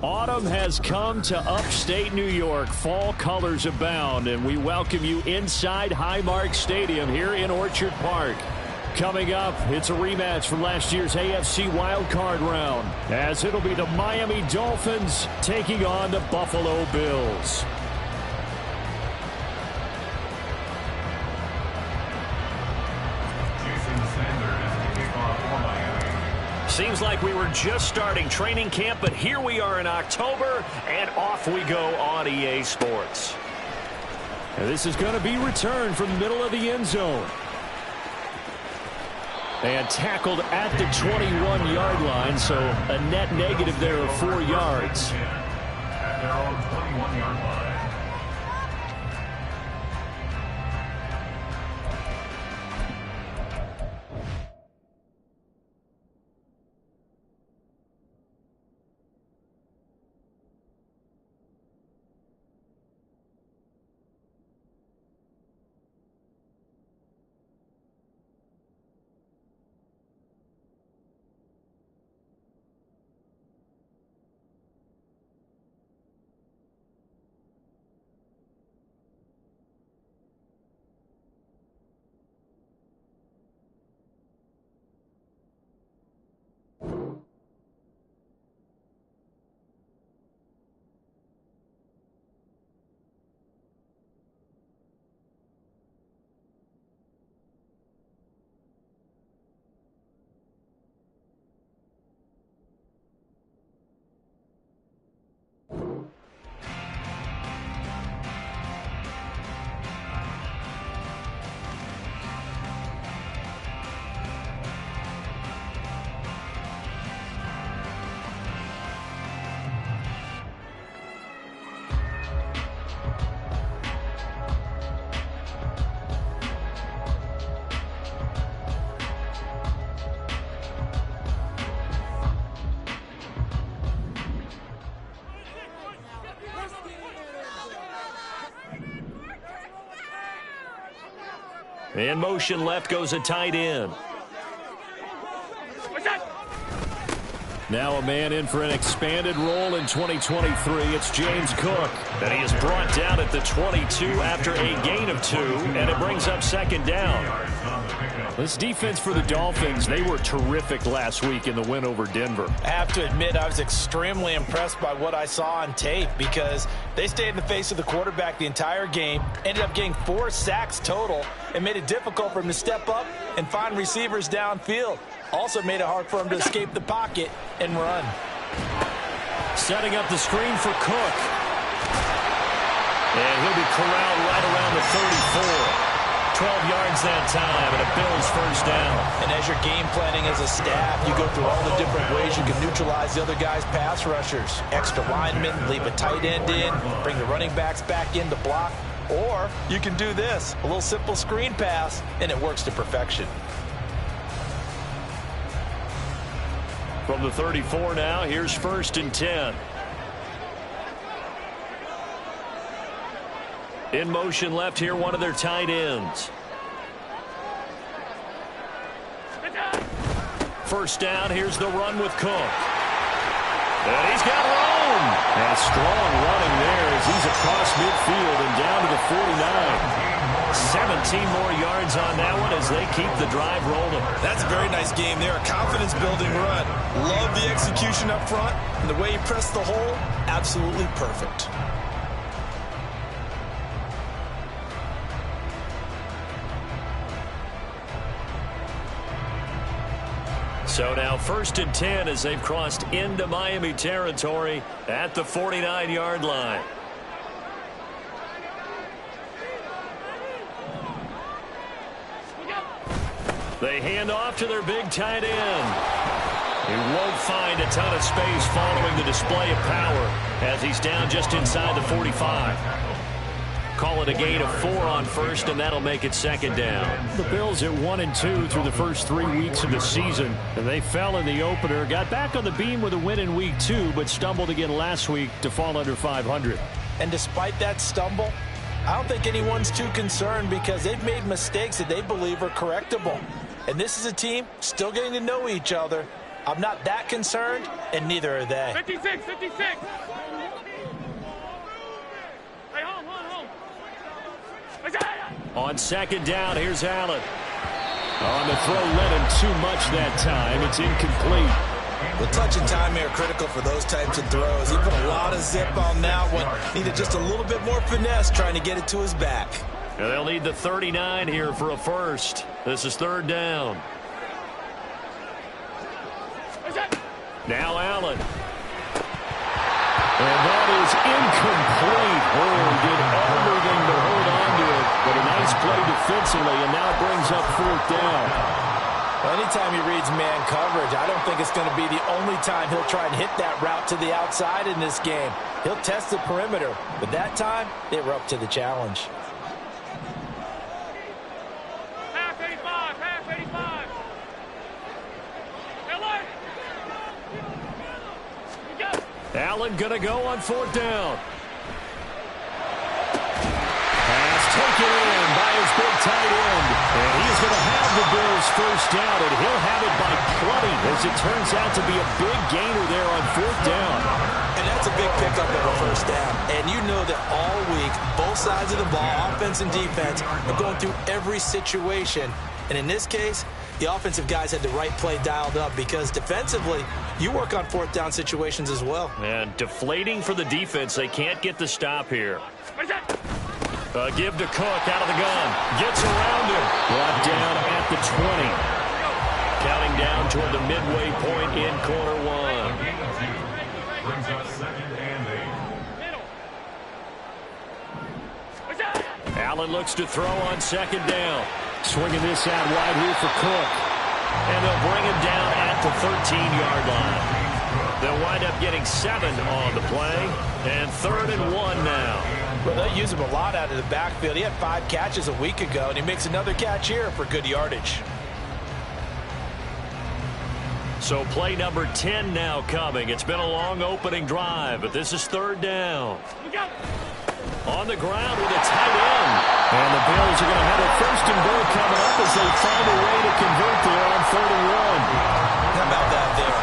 Autumn has come to upstate New York. Fall colors abound, and we welcome you inside Highmark Stadium here in Orchard Park. Coming up, it's a rematch from last year's AFC wildcard round, as it'll be the Miami Dolphins taking on the Buffalo Bills. Seems like we were just starting training camp, but here we are in October, and off we go on EA Sports. And this is going to be returned from the middle of the end zone. And tackled at the 21-yard line, so a net negative there of 4 yards. At their own 21-yard line. In motion left goes a tight end. Now a man in for an expanded role in 2023. It's James Cook. And he is brought down at the 22 after a gain of 2, and it brings up second down. This defense for the Dolphins, they were terrific last week in the win over Denver. I have to admit, I was extremely impressed by what I saw on tape because they stayed in the face of the quarterback the entire game, ended up getting 4 sacks total, and made it difficult for him to step up and find receivers downfield. Also made it hard for him to escape the pocket and run. Setting up the screen for Cook. And he'll be corralled right around the 34. 12 yards that time, and a Bills first down. And as you're game planning as a staff, you go through all the different ways you can neutralize the other guy's pass rushers. Extra linemen, leave a tight end in, bring the running backs back in to block. Or you can do this, a little simple screen pass, and it works to perfection. From the 34 now, here's 1st and 10. In motion left here, one of their tight ends. First down, here's the run with Cook. And he's got room. And strong running there as he's across midfield and down to the 49. 17 more yards on that one as they keep the drive rolling. That's a very nice game there. A confidence-building run. Love the execution up front. And the way he pressed the hole, absolutely perfect. So now 1st and 10 as they've crossed into Miami territory at the 49-yard line. They hand off to their big tight end. He won't find a ton of space following the display of power as he's down just inside the 45. Call it a gain of 4 on first, and that'll make it 2nd down. The Bills at 1-2 through the first 3 weeks of the season, and they fell in the opener, got back on the beam with a win in week 2, but stumbled again last week to fall under 500. And despite that stumble, I don't think anyone's too concerned because they've made mistakes that they believe are correctable. And this is a team still getting to know each other. I'm not that concerned, and neither are they. 56. Hey, home. On 2nd down, here's Allen. On the throw, led him too much that time. It's incomplete. The touch and time are critical for those types of throws. He put a lot of zip on that one. Needed just a little bit more finesse trying to get it to his back. And they'll need the 39 here for a first. This is 3rd down. Now Allen. And that is incomplete. Oh, did everything to hold on to it. But a nice play defensively, and now brings up 4th down. Well, anytime he reads man coverage, I don't think it's going to be the only time he'll try and hit that route to the outside in this game. He'll test the perimeter, but that time, they were up to the challenge. Half 85. Allen going to go on 4th down. Pass taken in by his big tight end. And he's going to have the Bills 1st down, and he'll have it by plenty as it turns out to be a big gainer there on 4th down. And that's a big pickup of a 1st down. And you know that all week, both sides of the ball, offense and defense, are going through every situation. And in this case, the offensive guys had the right play dialed up because defensively, you work on 4th down situations as well. And deflating for the defense. They can't get the stop here. Give to Cook out of the gun. Gets around him. Brought down at the 20. Counting down toward the midway point in quarter 1. Allen looks to throw on 2nd down. Swinging this out wide here for Cook. And they'll bring him down at the 13-yard line. They'll wind up getting 7 on the play. And 3rd and 1 now. Well, they use him a lot out of the backfield. He had 5 catches a week ago, and he makes another catch here for good yardage. So play number 10 now coming. It's been a long opening drive, but this is 3rd down. On the ground with a tight end. And the Bills are going to have a 1st and goal coming up as they find a way to convert there on 3rd and 1. How about that there?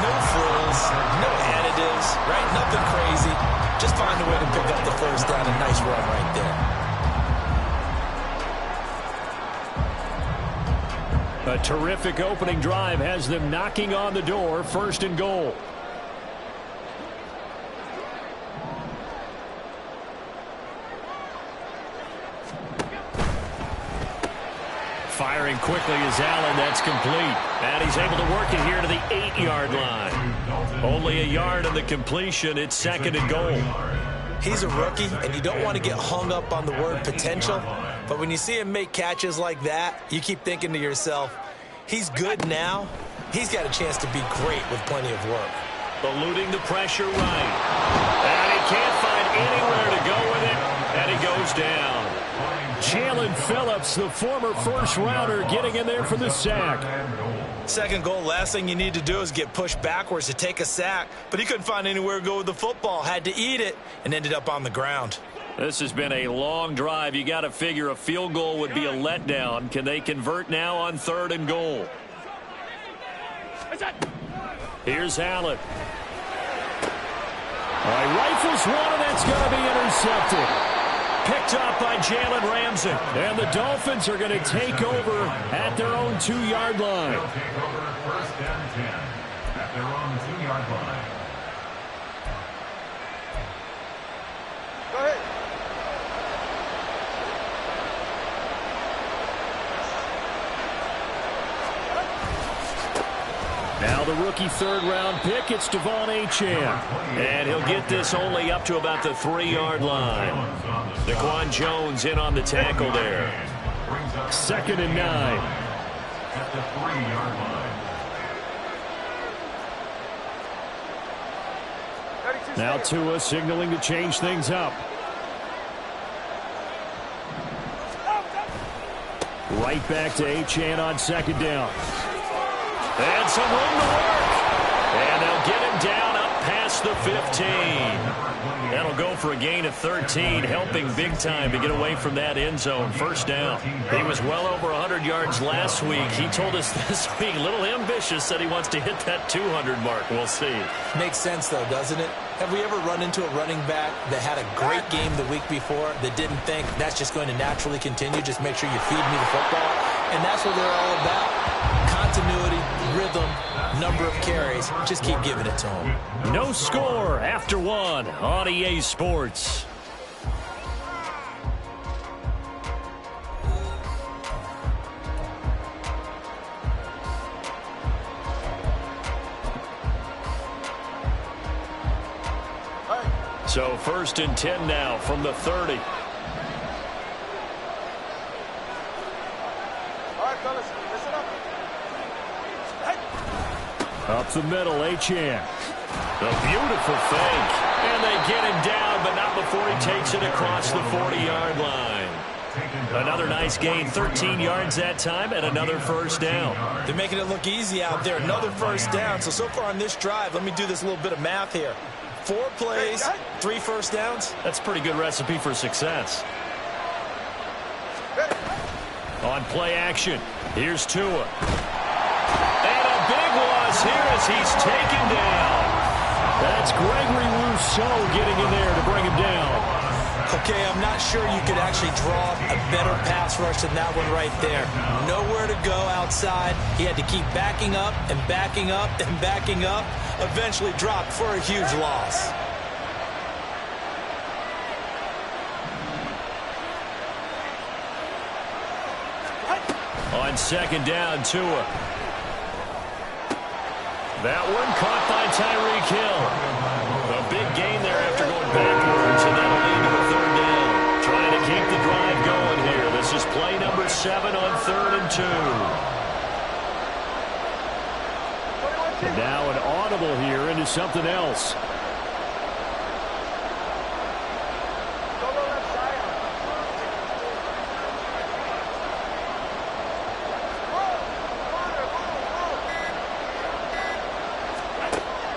No frills, no additives, right? Nothing crazy. Just find a way to pick up the 1st down. A nice run right there. A terrific opening drive has them knocking on the door. 1st and goal. Firing quickly is Allen. That's complete. And he's able to work it here to the 8-yard line. Only a yard on the completion. It's 2nd and goal. He's a rookie, and you don't want to get hung up on the word potential. But when you see him make catches like that, you keep thinking to yourself, he's good now. He's got a chance to be great with plenty of work. Eluding the pressure right. And he can't find anywhere to go with it. And he goes down. Jalen Phillips, the former 1st-rounder, getting in there for the sack. 2nd goal, last thing you need to do is get pushed backwards to take a sack. But he couldn't find anywhere to go with the football, had to eat it, and ended up on the ground. This has been a long drive. You got to figure a field goal would be a letdown. Can they convert now on 3rd and goal? Here's Allen. All right, rifles one, and that's going to be intercepted. picked up by Jalen Ramsey. And the Dolphins are going to take over at their own 2-yard line. They'll take over 1st and 10 at their own 2-yard line. Go ahead. Now the rookie 3rd-round pick, it's Devon Achane. And he'll get this only up to about the 3-yard line. Daquan Jones in on the tackle there. 2nd and 9. At the 3-yard line. Now Tua signaling to change things up. Right back to Achane on 2nd down. And some room to work. And they'll get him down up past the 15. That'll go for a gain of 13, helping big time to get away from that end zone. 1st down. He was well over 100 yards last week. He told us this week, a little ambitious, said he wants to hit that 200 mark. We'll see. Makes sense, though, doesn't it? Have we ever run into a running back that had a great game the week before that didn't think that's just going to naturally continue? Just make sure you feed me the football. And that's what they're all about. Continuity, rhythm, number of carries. Just keep giving it to them. No score after 1 on EA Sports. So 1st and 10 now from the 30. All right, fellas, listen up. Up the middle, Achane. A beautiful fake. And they get him down, but not before he takes it across the 40-yard line. Another nice gain, 13 yards that time, and another 1st down. They're making it look easy out there. Another 1st down. So far on this drive, let me do this little bit of math here. 4 plays, 3 1st downs. That's a pretty good recipe for success. On play action, here's Tua. And a big loss here as he's taken down. That's Gregory Rousseau getting in there to bring him down. Okay, I'm not sure you could actually draw a better pass rush than that one right there. Nowhere to go outside. He had to keep backing up and backing up and backing up. Eventually dropped for a huge loss. On 2nd down, Tua. That one caught by Tyreek Hill. A big gain there after going backwards, and that'll lead to a 3rd down. Trying to keep the drive going here. This is play number 7 on 3rd and 2. And now an audible here into something else.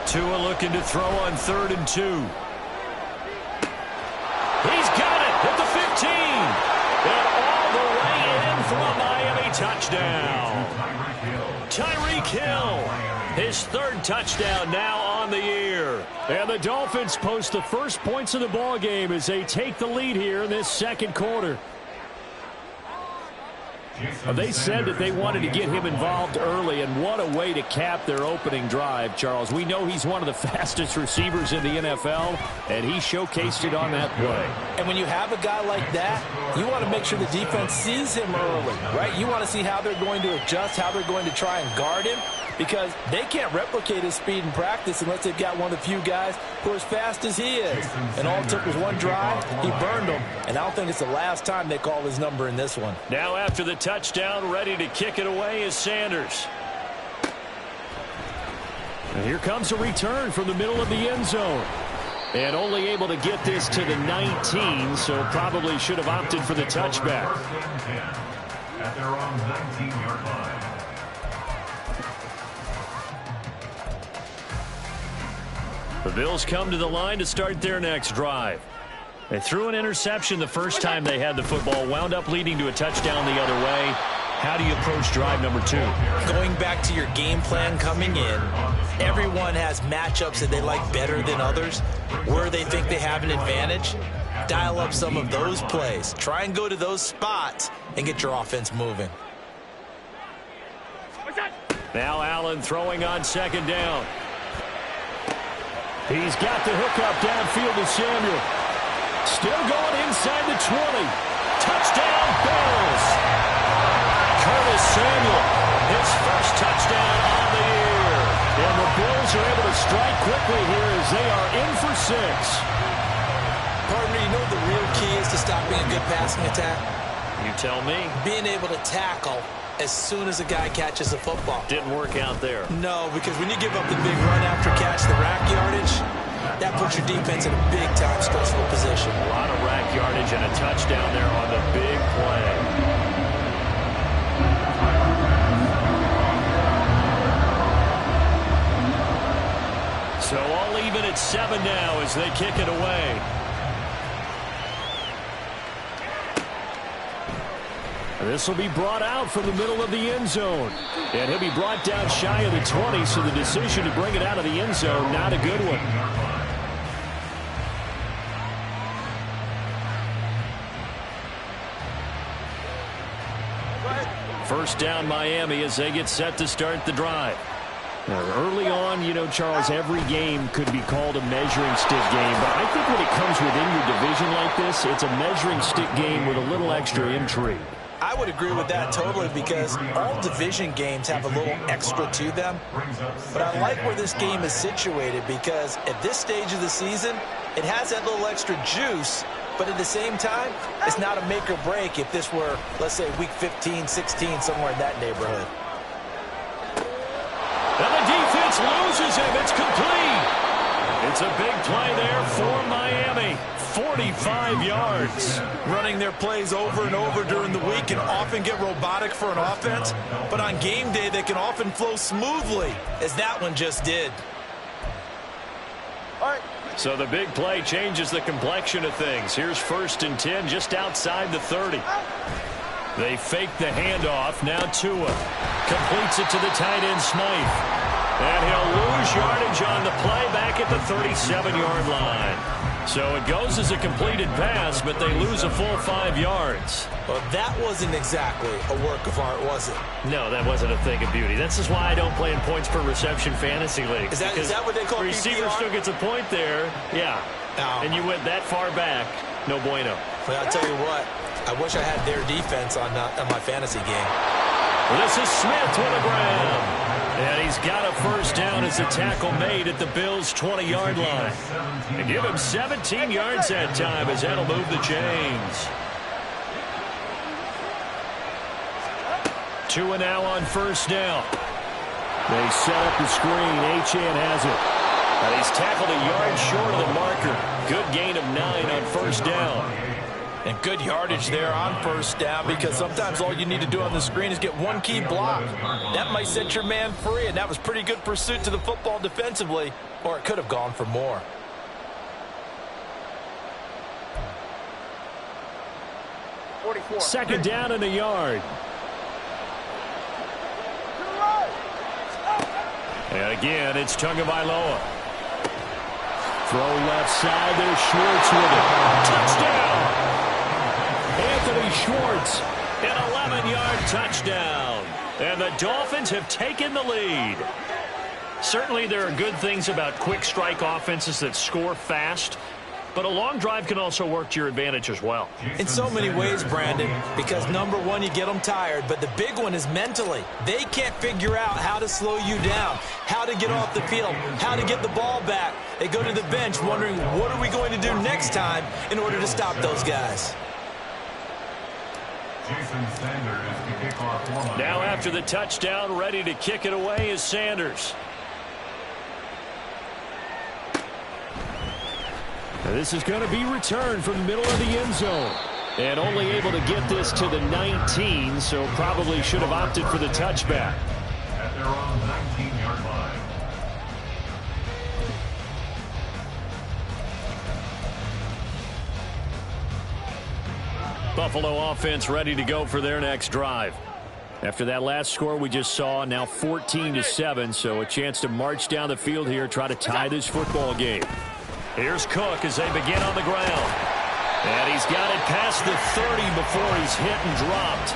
Tua looking to throw on 3rd and 2. He's got it at the 15. And all the way in for a Miami touchdown. Tyreek Hill, his 3rd touchdown now on the year. And the Dolphins post the first points of the ball game as they take the lead here in this 2nd quarter. They said that they wanted to get him involved early, and what a way to cap their opening drive, Charles. We know he's one of the fastest receivers in the NFL, and he showcased it on that play. And when you have a guy like that, you want to make sure the defense sees him early, right? You want to see how they're going to adjust, how they're going to try and guard him, because they can't replicate his speed in practice unless they've got one of the few guys who are as fast as he is. And all it took was one drive. He burned them, and I don't think it's the last time they call his number in this one. Now after the touchdown, ready to kick it away is Sanders. And here comes a return from the middle of the end zone. And only able to get this to the 19, so probably should have opted for the touchback. At their own 19-yard line. The Bills come to the line to start their next drive. They threw an interception the first time they had the football, wound up leading to a touchdown the other way. How do you approach drive number 2? Going back to your game plan coming in, everyone has matchups that they like better than others, where they think they have an advantage. dial up some of those plays. Try and go to those spots and get your offense moving. Now Allen throwing on second down. He's got the hookup downfield to Samuel. Still going inside the 20. Touchdown, Bills. Curtis Samuel, his first touchdown on the year. And the Bills are able to strike quickly here as they are in for 6. Partner, you know the real key is to stopping a good passing attack? You tell me. Being able to tackle as soon as a guy catches the football. Didn't work out there. No, because when you give up the big run after catch, the rack yardage, that puts your defense in a big-time stressful position. A lot of rack yardage and a touchdown there on the big play. So all even at 7 now as they kick it away. This will be brought out from the middle of the end zone. And he'll be brought down shy of the 20, so the decision to bring it out of the end zone, not a good one. First down Miami as they get set to start the drive. Now, early on, you know, Charles, every game could be called a measuring stick game. But I think when it comes within your division like this, it's a measuring stick game with a little extra intrigue. I would agree with that totally because all division games have a little extra to them. But I like where this game is situated because at this stage of the season, it has that little extra juice. But at the same time, it's not a make or break if this were, let's say, week 15, 16, somewhere in that neighborhood. And the defense loses him. It's complete. It's a big play there for Miami. 45 yards. Running their plays over and over during the week can often get robotic for an offense, but on game day they can often flow smoothly, as that one just did. All right. So the big play changes the complexion of things. Here's 1st and 10 just outside the 30. They fake the handoff. Now Tua completes it to the tight end Smythe. And he'll lose yardage on the play back at the 37-yard line. So it goes as a completed pass, but they lose a full 5 yards. Well, that wasn't exactly a work of art, was it? No, that wasn't a thing of beauty. This is why I don't play in points per reception fantasy league. Is that what they call receiver PPR? still gets a point there. Yeah. No. And you went that far back. No bueno. Well, I'll tell you what. I wish I had their defense on my fantasy game. Well, this is Smith with a grab. And he's got a first down as the tackle made at the Bills' 20-yard line. And give him 17 yards that time as that'll move the chains. Tua now on first down. They set up the screen. Achane has it. And he's tackled a yard short of the marker. Good gain of 9 on first down. And good yardage there on first down because sometimes all you need to do on the screen is get one key block. That might set your man free, and that was pretty good pursuit to the football defensively, or it could have gone for more. Second down and a yard. And again, it's Tagovailoa. Throw left side. There's Schwartz with it. Touchdown! Anthony Schwartz, an 11-yard touchdown. And the Dolphins have taken the lead. Certainly there are good things about quick strike offenses that score fast, but a long drive can also work to your advantage as well. In so many ways, Brandon, because number one, you get them tired, but the big one is mentally. They can't figure out how to slow you down, how to get off the field, how to get the ball back. They go to the bench wondering, what are we going to do next time in order to stop those guys? Now after the touchdown, ready to kick it away is Sanders. Now this is going to be returned from the middle of the end zone. And only able to get this to the 19, so probably should have opted for the touchback. At their own 19-yard line. Buffalo offense ready to go for their next drive. After that last score we just saw, now 14-7, so a chance to march down the field here, try to tie this football game. Here's Cook as they begin on the ground. And he's got it past the 30 before he's hit and dropped.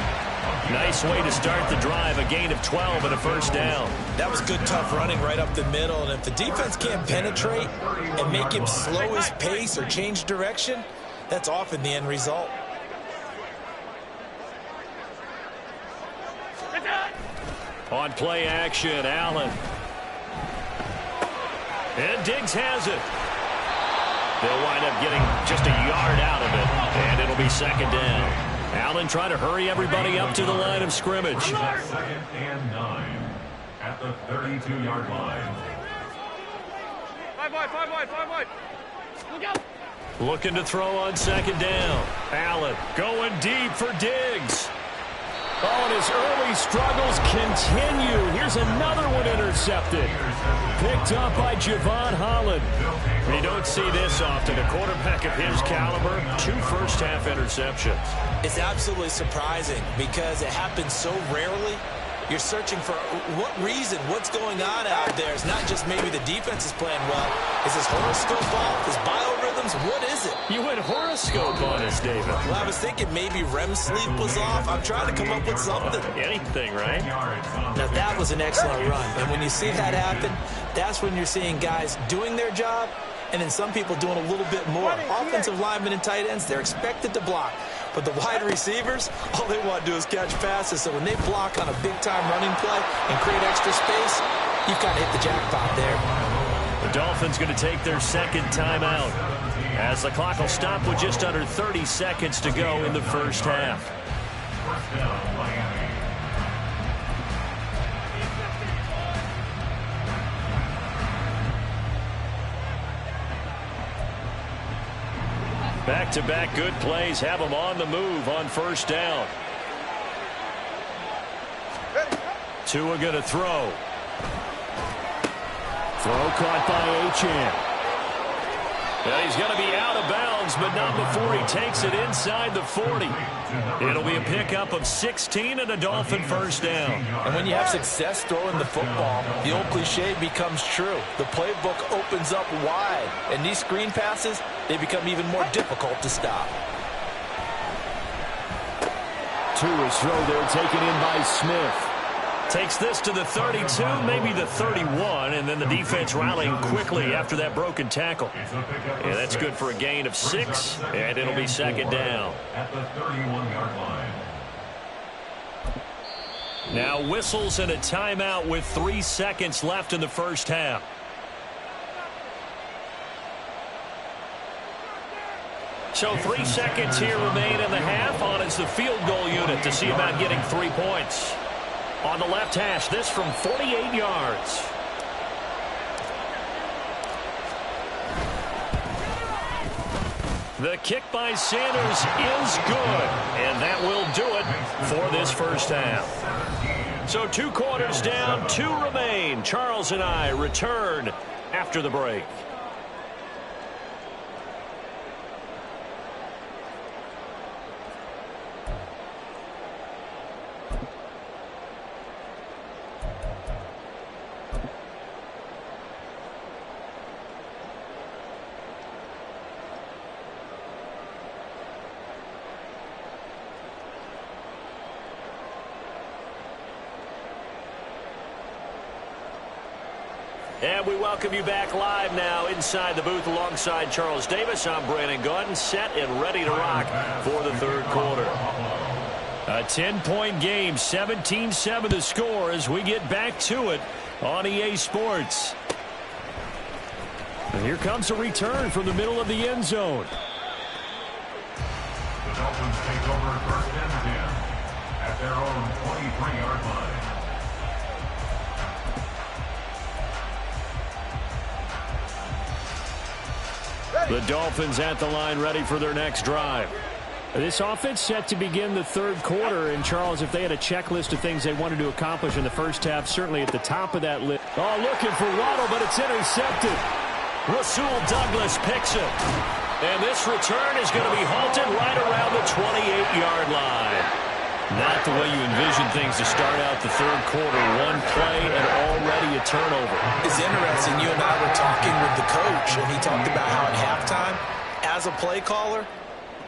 Nice way to start the drive, a gain of 12 and a first down. That was good, tough running right up the middle. And if the defense can't penetrate and make him slow his pace or change direction, that's often the end result. On play action, Allen. And Diggs has it. They'll wind up getting just a yard out of it, and it'll be second down. Allen trying to hurry everybody up to the line of scrimmage. Second and 9 at the 32-yard line. 5 wide. Look out. Looking to throw on second down. Allen going deep for Diggs. Oh, and his early struggles continue. Here's another one intercepted. Picked up by Javon Holland. You don't see this often. A quarterback of his caliber, 2 first-half interceptions. It's absolutely surprising because it happens so rarely. You're searching for what reason, what's going on out there. It's not just maybe the defense is playing well. Is his horoscope off? His biorhythms? What is it? You went horoscope on us, David. Well, I was thinking maybe REM sleep was off. I'm trying to come up with something. Anything, right? Now, that was an excellent run. And when you see that happen, that's when you're seeing guys doing their job and then some people doing a little bit more. Offensive linemen and tight ends, they're expected to block. But the wide receivers, all they want to do is catch passes. So when they block on a big-time running play and create extra space, you've kind of hit the jackpot there. The Dolphins going to take their second timeout as the clock will stop with just under 30 seconds to go in the first half. First down, Miami. Back-to-back good plays have them on the move on first down. Tua going to throw. Throw caught by Achane. Well, he's going to be out of bounds, but not before he takes it inside the 40. It'll be a pickup of 16 and a Dolphin first down. And when you have success throwing the football, the old cliche becomes true. The playbook opens up wide, and these screen passes, they become even more difficult to stop. Tua's throw there taken in by Smith. Takes this to the 32, maybe the 31, and then the defense rallying quickly after that broken tackle. Yeah, that's good for a gain of 6, and it'll be second down. At the 31-yard line. Now whistles and a timeout with 3 seconds left in the first half. So 3 seconds here remain in the half. On is the field goal unit to see about getting 3 points. On the left hash, this from 48 yards. The kick by Sanders is good, and that will do it for this first half. So 2 quarters down, 2 remain. Charles and I return after the break. And we welcome you back live now inside the booth alongside Charles Davis. I'm Brandon Gaudin, set and ready to rock for the third quarter. A 10-point game, 17-7 the score as we get back to it on EA Sports. And here comes a return from the middle of the end zone. The Dolphins take over first and 10 at their own 23-yard line. The Dolphins at the line ready for their next drive. This offense set to begin the third quarter. And, Charles, if they had a checklist of things they wanted to accomplish in the first half, certainly at the top of that list. Oh, looking for Waddle, but it's intercepted. Rasul Douglas picks it. And this return is going to be halted right around the 28-yard line. Not the way you envision things to start out the third quarter. 1 play and already a turnover. It's interesting. You and I were talking with the coach, and he talked about how at halftime, as a play caller,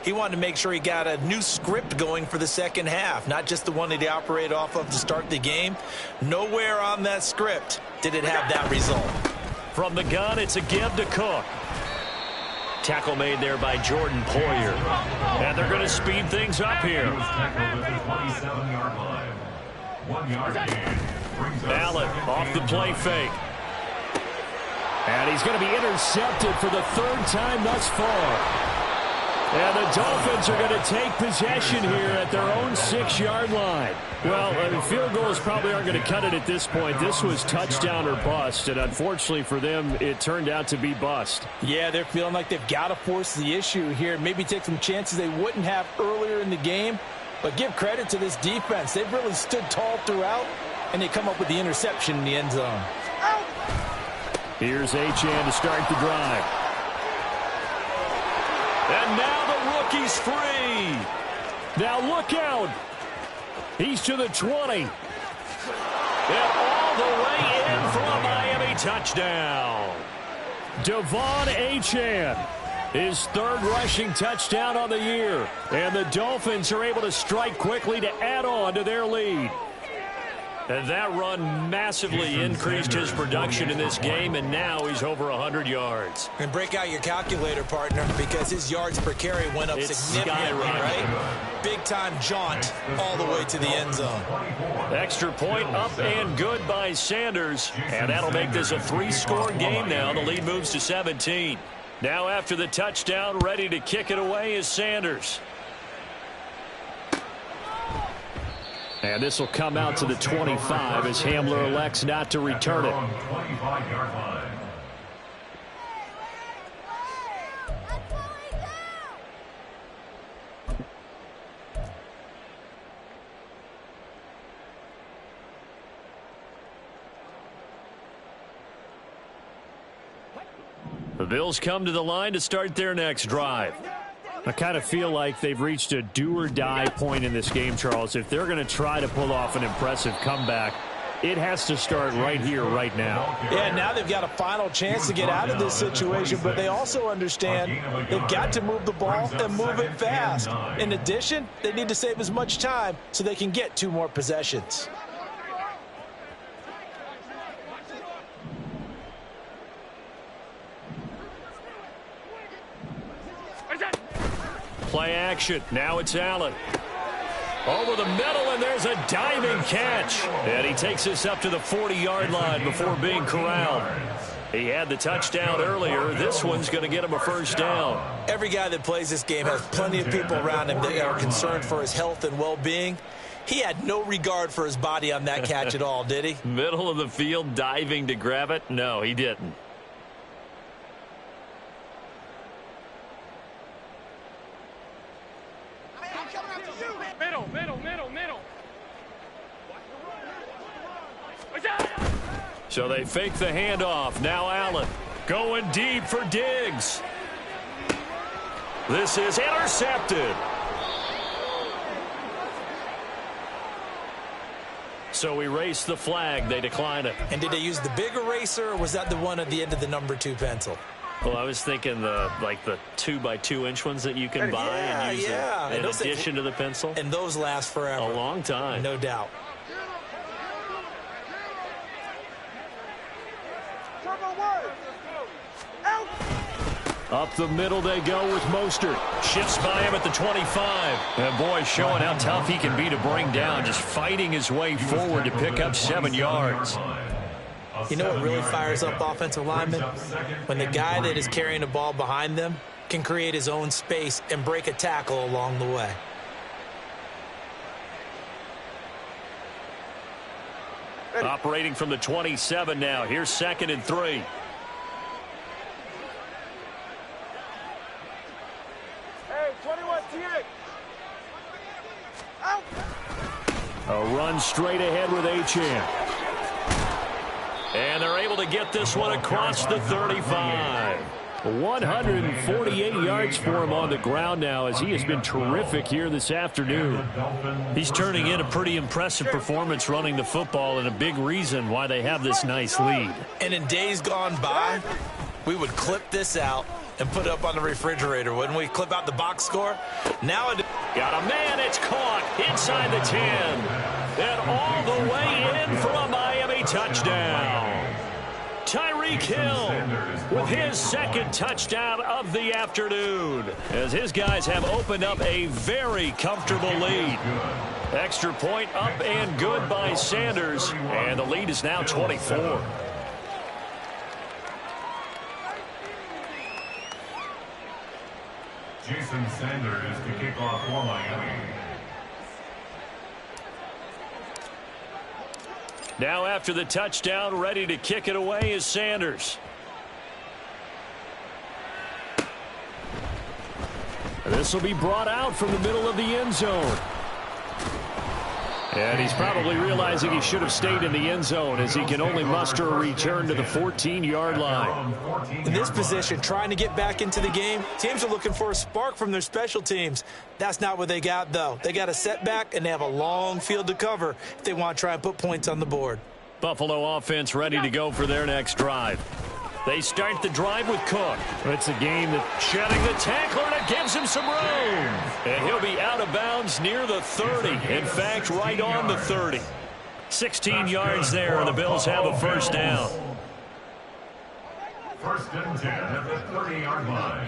He wanted to make sure he got a new script going for the second half, not just the one that he operated off of to start the game. Nowhere on that script did it have that result. From the gun, it's a give to Cook. Tackle made there by Jordan Poyer. And they're going to speed things up here. Allen off the play fake. And he's going to be intercepted for the third time thus far. And the Dolphins are going to take possession here at their own 6-yard line. Well, field goals probably aren't going to cut it at this point. This was touchdown or bust, and unfortunately for them, it turned out to be bust. Yeah, they're feeling like they've got to force the issue here. Maybe take some chances they wouldn't have earlier in the game. But give credit to this defense. They've really stood tall throughout, and they come up with the interception in the end zone. Here's Achane to start the drive. And now the rookie's free. Now look out. He's to the 20. And all the way in for a Miami touchdown. Devon Achane, his third rushing touchdown on the year. And the Dolphins are able to strike quickly to add on to their lead. And that run massively increased his production in this game, and now he's over 100 yards. And break out your calculator, partner, because his yards per carry went up significantly, right? Big-time jaunt all the way to the end zone. Extra point up and good by Sanders. And that'll make this a 3-score game now. The lead moves to 17. Now after the touchdown, ready to kick it away is Sanders. And this will come out to the 25 as Hamler elects not to return it. The Bills come to the line to start their next drive. I kind of feel like they've reached a do-or-die point in this game, Charles. If they're going to try to pull off an impressive comeback, it has to start right here, right now. Yeah, now they've got a final chance to get out of this situation, but they also understand they've got to move the ball and move it fast. In addition, they need to save as much time so they can get 2 more possessions. Play action. Now it's Allen. Over the middle, and there's a diving catch. And he takes us up to the 40-yard line before being corralled. He had the touchdown earlier. This one's going to get him a first down. Every guy that plays this game has plenty of people around him that are concerned for his health and well-being. He had no regard for his body on that catch at all, did he? Middle of the field, diving to grab it? No, he didn't. Middle. So they fake the handoff. Now Allen going deep for Diggs. This is intercepted. So erase the flag. They decline it. And did they use the big eraser, or was that the one at the end of the number 2 pencil? Well, I was thinking the 2x2-inch ones that you can buy and use in addition to the pencil. And those last forever. A long time. No doubt. Up the middle they go with Mostert. Shifts by him at the 25. And boy, showing how tough he can be to bring down, just fighting his way forward to pick up 7 yards. You know what really fires up offensive linemen? When the guy that is carrying the ball behind them can create his own space and break a tackle along the way. Operating from the 27 now. Here's 2nd and 3. Hey, 21 T8. Out. A run straight ahead with Achane. And they're able to get this one across the 35. 148 yards for him on the ground now as he has been terrific here this afternoon. He's turning in a pretty impressive performance running the football, and a big reason why they have this nice lead. And in days gone by, we would clip this out and put it up on the refrigerator, wouldn't we? Clip out the box score. Now it got a man. It's caught inside the 10. And all the way in for a Miami touchdown. Tyreek Hill with his second touchdown of the afternoon, as his guys have opened up a very comfortable lead. Extra point up and good by Sanders, and the lead is now 24. Jason Sanders to kick off for Miami. Now after the touchdown, ready to kick it away is Sanders. This will be brought out from the middle of the end zone. And he's probably realizing he should have stayed in the end zone, as he can only muster a return to the 14-yard line. in this position, trying to get back into the game. Teams are looking for a spark from their special teams. That's not what they got, though. They got a setback, and they have a long field to cover if they want to try and put points on the board. Buffalo offense ready to go for their next drive. They start the drive with Cook. It's a game that shedding the tackler, and it gives him some room. And he'll be out of bounds near the 30. In fact, right on the 30. 16 yards there, and the Bills have a first down. First and 10 at the 30-yard line.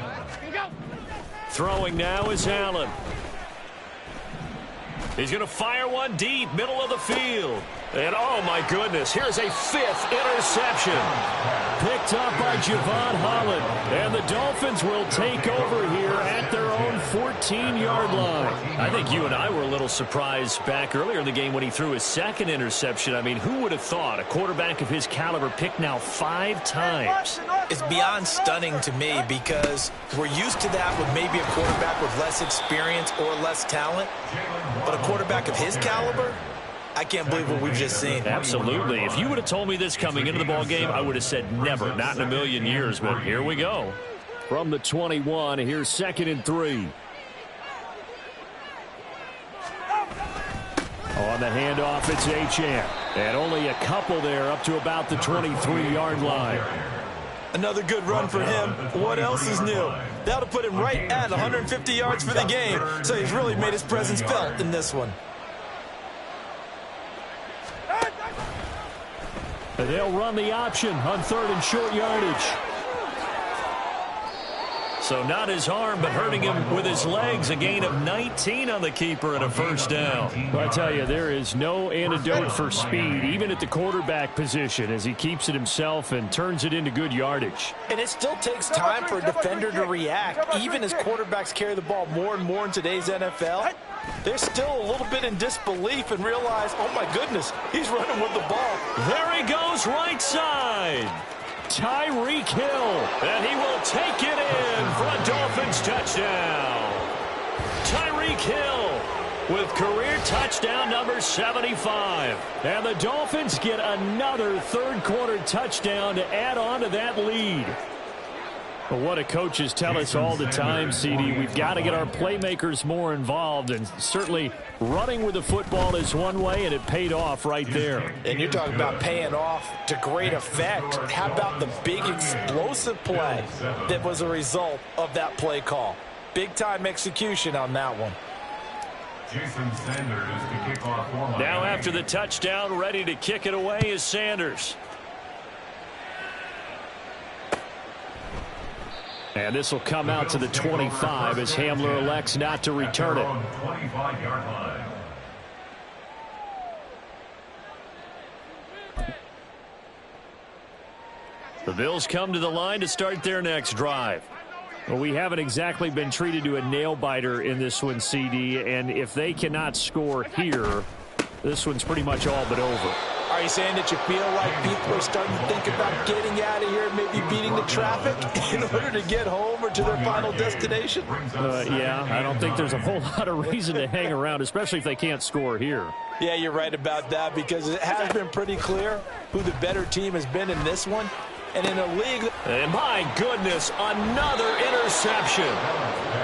Throwing now is Allen. He's going to fire one deep, middle of the field. And, oh, my goodness, here's a fifth interception. Picked up by Javon Holland. And the Dolphins will take over here at their own 14-yard line. I think you and I were a little surprised back earlier in the game when he threw his second interception. I mean, who would have thought a quarterback of his caliber picked now 5 times? It's beyond stunning to me, because we're used to that with maybe a quarterback with less experience or less talent. But a quarterback of his caliber, I can't believe what we've just seen. Absolutely. If you would have told me this coming into the ball game, I would have said never, not in a million years. But here we go. From the 21, here's 2nd and 3. On the handoff, it's Achane. And only a couple there up to about the 23-yard line. Another good run for him. What else is new? That'll put him right at 150 yards for the game. So he's really made his presence felt in this one. And they'll run the option on 3rd and short yardage. So not his arm, but hurting him with his legs. A gain of 19 on the keeper and a first down. Well, I tell you, there is no antidote for speed, even at the quarterback position, as he keeps it himself and turns it into good yardage. And it still takes time for a defender to react. Even as quarterbacks carry the ball more and more in today's NFL, they're still a little bit in disbelief and realize, oh my goodness, he's running with the ball. There he goes, right side. Tyreek Hill, and he will take it in for a Dolphins touchdown. Tyreek Hill with career touchdown number 75. And the Dolphins get another third-quarter touchdown to add on to that lead. But what do coaches tell us all the time, CD? We've got to get our playmakers more involved, and certainly running with the football is one way, and it paid off right there. And you're talking about paying off to great effect. How about the big explosive play that was a result of that play call? Big-time execution on that one. Jason Sanders to kick off for Miami. Now after the touchdown, ready to kick it away is Sanders. And this will come out to the 25 as Hamler elects not to return it. 25-yard line. The Bills come to the line to start their next drive. Well, we haven't exactly been treated to a nail-biter in this one, CD, and if they cannot score here, this one's pretty much all but over. Are you saying that you feel like people are starting to think about getting out of here, maybe beating the traffic in order to get home or to their final destination? Yeah, I don't think there's a whole lot of reason to hang around, especially if they can't score here. Yeah, you're right about that, because it has been pretty clear who the better team has been in this one. And in a league... And my goodness, another interception.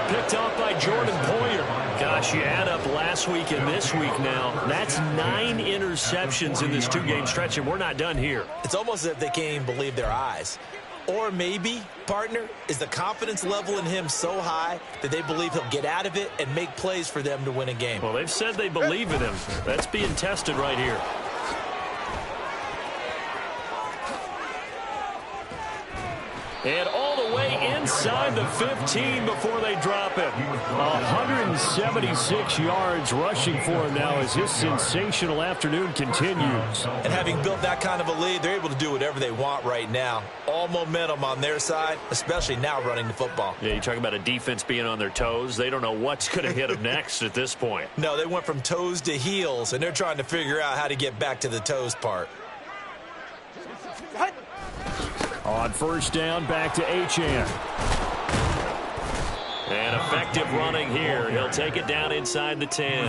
Picked off by Jordan Poyer. Gosh, you add up last week and this week now. That's 9 interceptions in this 2-game stretch, and we're not done here. It's almost as if they can't even believe their eyes. Or maybe, partner, is the confidence level in him so high that they believe he'll get out of it and make plays for them to win a game. Well, they've said they believe in him. That's being tested right here. And all the way inside the 15 before they drop it. 176 yards rushing for him now as his sensational afternoon continues. And having built that kind of a lead, they're able to do whatever they want right now. All momentum on their side, especially now running the football. Yeah, you talk about a defense being on their toes. They don't know what's going to hit them next at this point. No, they went from toes to heels, and they're trying to figure out how to get back to the toes part. On first down, back to Achane. And effective running here. He'll take it down inside the 10.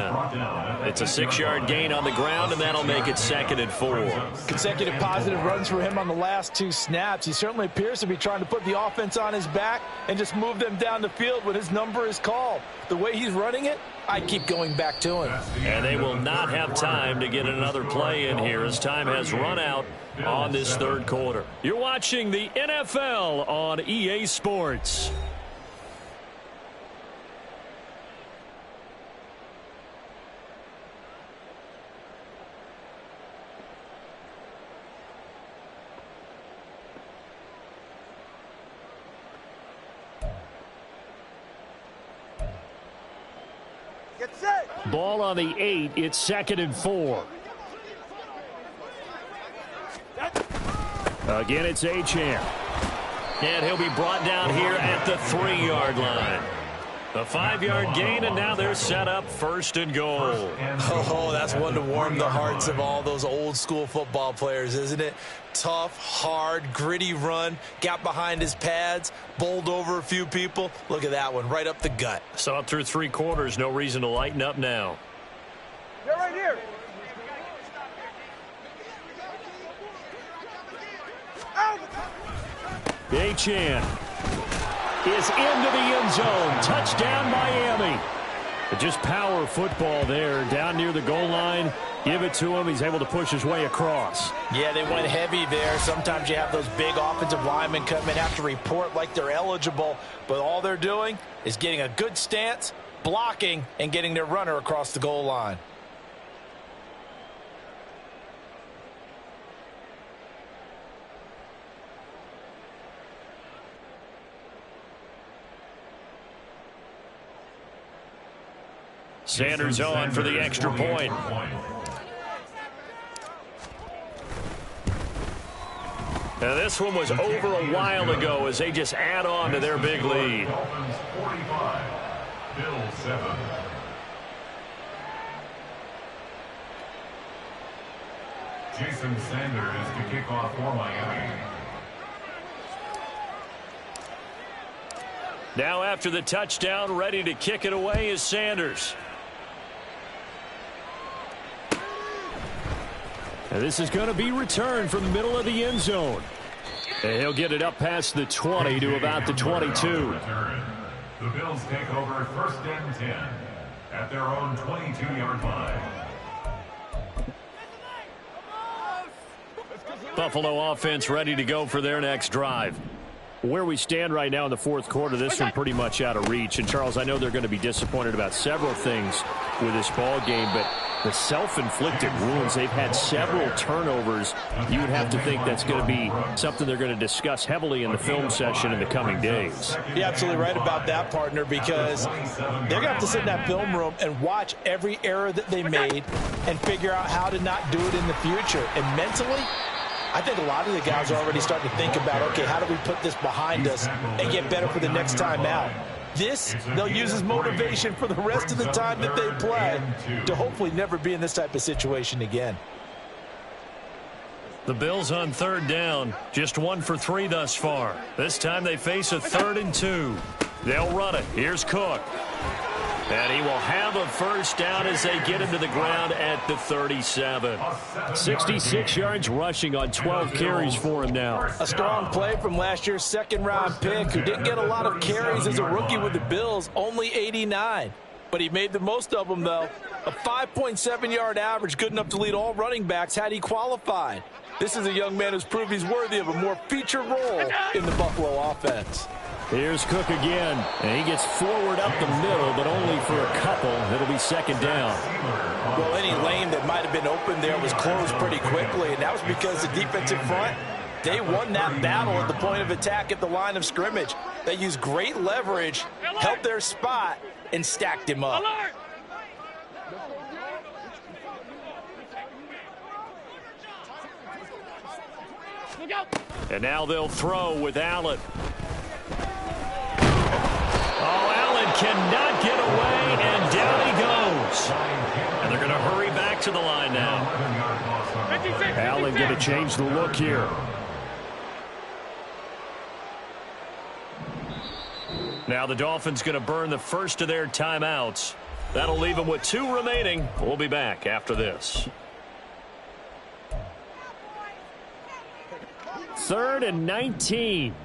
It's a 6-yard gain on the ground, and that'll make it 2nd and 4. Consecutive positive runs for him on the last 2 snaps. He certainly appears to be trying to put the offense on his back and just move them down the field when his number is called. The way he's running it, I keep going back to him. And they will not have time to get another play in here as time has run out on this 3rd quarter. You're watching the NFL on EA Sports. Ball on the 8. It's 2nd and 4. Again, it's Achane. And he'll be brought down here at the 3-yard line. A 5-yard gain, and now they're set up 1st and goal. Oh, that's one to warm the hearts of all those old-school football players, isn't it? Tough, hard, gritty run, got behind his pads, bowled over a few people. Look at that one, right up the gut. So up through 3 quarters, no reason to lighten up now. They're right here. Achane is into the end zone. Touchdown, Miami. But just power football there. Down near the goal line. Give it to him. He's able to push his way across. Yeah, they went heavy there. Sometimes you have those big offensive linemen come in, have to report like they're eligible. But all they're doing is getting a good stance, blocking, and getting their runner across the goal line. Sanders on for the extra point. Now this one was over a while ago as they just add on to their big lead. Dolphins 45, Bills 7. Jason Sanders to kick off for Miami. Now after the touchdown, ready to kick it away is Sanders. And this is going to be returned from the middle of the end zone. And he'll get it up past the 20 to about the 22. The Bills take over 1st and 10 at their own 22-yard line. Buffalo offense ready to go for their next drive. Where we stand right now in the 4th quarter, this one pretty much out of reach. And, Charles, I know they're going to be disappointed about several things with this ball game, but the self-inflicted wounds, they've had several turnovers. You would have to think that's going to be something they're going to discuss heavily in the film session in the coming days. You're absolutely right about that, partner, because they're going to have to sit in that film room and watch every error that they made and figure out how to not do it in the future. And mentally, I think a lot of the guys are already starting to think about, okay, how do we put this behind us and get better for the next time out? This, they'll use as motivation for the rest of the time that they play to hopefully never be in this type of situation again. The Bills on 3rd down, just 1 for 3 thus far. This time they face a 3rd and 2. They'll run it. Here's Cook. And he will have a first down as they get him to the ground at the 37. 66 yards rushing on 12 carries for him now. A strong play from last year's 2nd-round pick who didn't get a lot of carries as a rookie with the Bills, only 89. But he made the most of them, though. A 5.7-yard average, good enough to lead all running backs had he qualified. This is a young man who's proved he's worthy of a more featured role in the Buffalo offense. Here's Cook again, and he gets forward up the middle, but only for a couple. It'll be second down. Well, any lane that might have been open there was closed pretty quickly, and that was because the defensive front, they won that battle at the point of attack at the line of scrimmage. They used great leverage, held their spot, and stacked him up. And now they'll throw with Allen. Oh, Allen cannot get away, and down he goes. And they're going to hurry back to the line now. Allen going to change the look here. Now the Dolphins going to burn the first of their timeouts. That'll leave them with 2 remaining. We'll be back after this. 3rd and 19.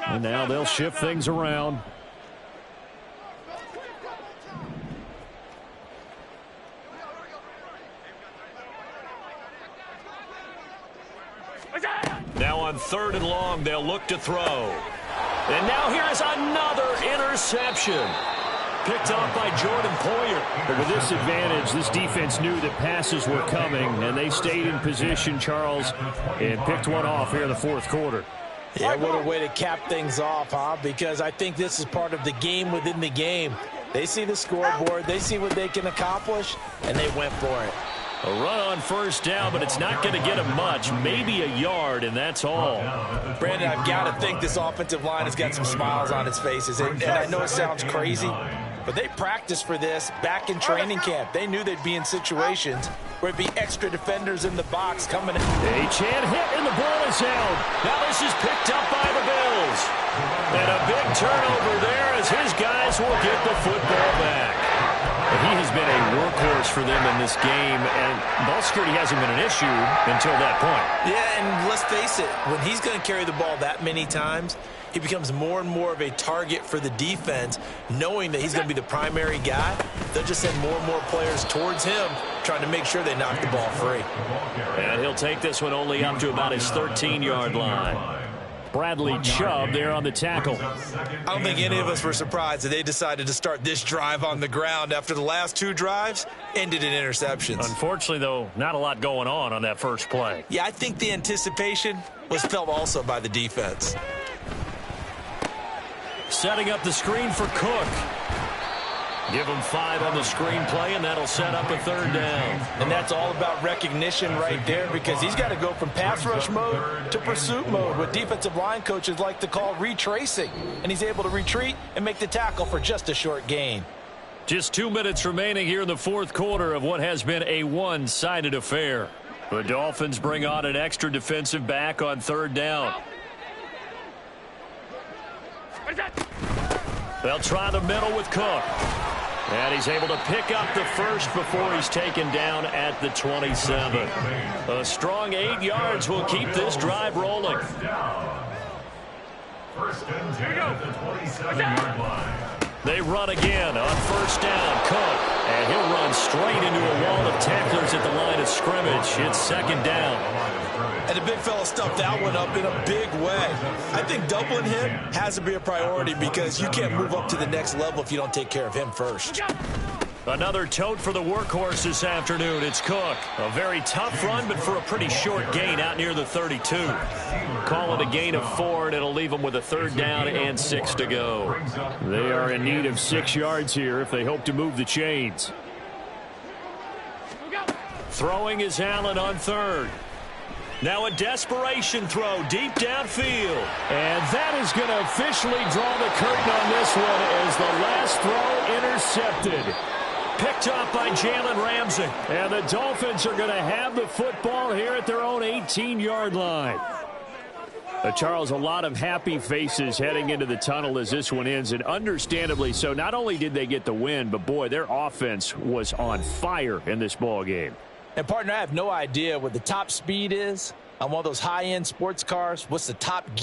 And now they'll shift things around. Now on 3rd and long, they'll look to throw. And now here is another interception. Picked off by Jordan Poyer. But with this advantage, this defense knew that passes were coming, and they stayed in position, Charles, and picked one off here in the 4th quarter. Yeah, what a way to cap things off, huh? Because I think this is part of the game within the game. They see the scoreboard, they see what they can accomplish, and they went for it. A run on 1st down, but it's not going to get him much. Maybe a yard, and that's all. Brandon, I've got to think this offensive line has got some smiles on its faces. And I know it sounds crazy, but they practiced for this back in training camp. They knew they'd be in situations where it'd be extra defenders in the box coming in. Achane hit, and the ball is held. Now this is picked up by the Bills. And a big turnover there as his guys will get the football back. He has been a workhorse for them in this game, and ball security hasn't been an issue until that point. Yeah, and let's face it, when he's going to carry the ball that many times, he becomes more and more of a target for the defense, knowing that he's going to be the primary guy. They'll just send more and more players towards him, trying to make sure they knock the ball free. And he'll take this one only up to about his 13-yard line. Bradley Chubb there on the tackle. I don't think any of us were surprised that they decided to start this drive on the ground after the last 2 drives ended in interceptions. Unfortunately, though, not a lot going on that first play. Yeah, I think the anticipation was felt also by the defense. Setting up the screen for Cook. Give him 5 on the screenplay, and that'll set up a 3rd down. And that's all about recognition right there, because he's got to go from pass rush mode to pursuit mode, what defensive line coaches like to call retracing. And he's able to retreat and make the tackle for just a short gain. Just 2 minutes remaining here in the 4th quarter of what has been a one-sided affair. The Dolphins bring on an extra defensive back on 3rd down. They'll try the middle with Cook. And he's able to pick up the first before he's taken down at the 27. A strong 8 yards will keep this drive rolling. 1st and 10 at the 27-yard line. They run again on 1st down. Cook. And he'll run straight into a wall of tacklers at the line of scrimmage. It's 2nd down. And the big fella stuffed that one up in a big way. I think doubling him has to be a priority, because you can't move up to the next level if you don't take care of him first. Another tote for the workhorse this afternoon. It's Cook. A very tough run, but for a pretty short gain out near the 32. Call it a gain of 4, and it'll leave them with a 3rd down and 6 to go. They are in need of 6 yards here if they hope to move the chains. Throwing is Allen on 3rd. Now a desperation throw deep downfield. And that is going to officially draw the curtain on this one as the last throw intercepted. Picked up by Jalen Ramsey. And the Dolphins are going to have the football here at their own 18-yard line. Charles, a lot of happy faces heading into the tunnel as this one ends, and understandably so. Not only did they get the win, but boy, their offense was on fire in this ball game. And, partner, I have no idea what the top speed is on one of those high-end sports cars. What's the top gear?